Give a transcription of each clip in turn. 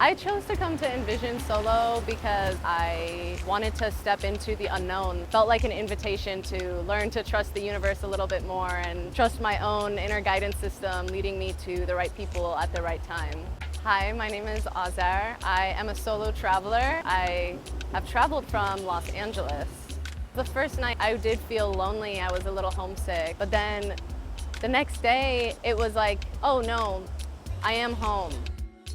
I chose to come to Envision solo because I wanted to step into the unknown. Felt like an invitation to learn to trust the universe a little bit more and trust my own inner guidance system leading me to the right people at the right time. Hi, my name is Azar. I am a solo traveler. I have traveled from Los Angeles. The first night I did feel lonely. I was a little homesick, but then the next day it was like, oh no, I am home.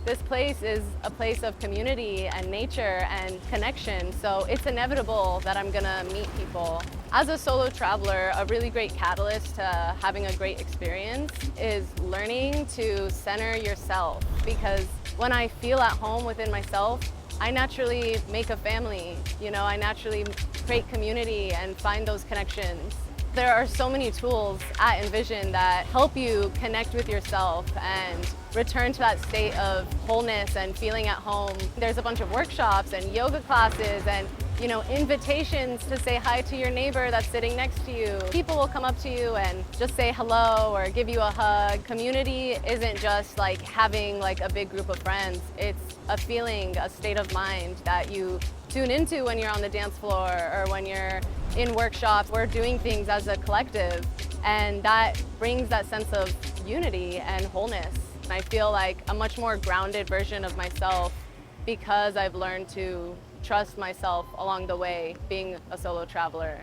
This place is a place of community and nature and connection, so it's inevitable that I'm gonna meet people. As a solo traveler, a really great catalyst to having a great experience is learning to center yourself, because when I feel at home within myself, I naturally make a family. I naturally create community and find those connections. There are so many tools at Envision that help you connect with yourself and return to that state of wholeness and feeling at home. There's a bunch of workshops and yoga classes and invitations to say hi to your neighbor that's sitting next to you. People will come up to you and just say hello or give you a hug. Community isn't just like having like a big group of friends. It's a feeling, a state of mind that you tune into when you're on the dance floor or when you're in workshops. We're doing things as a collective, and that brings that sense of unity and wholeness. I feel like a much more grounded version of myself because I've learned to trust myself along the way being a solo traveler.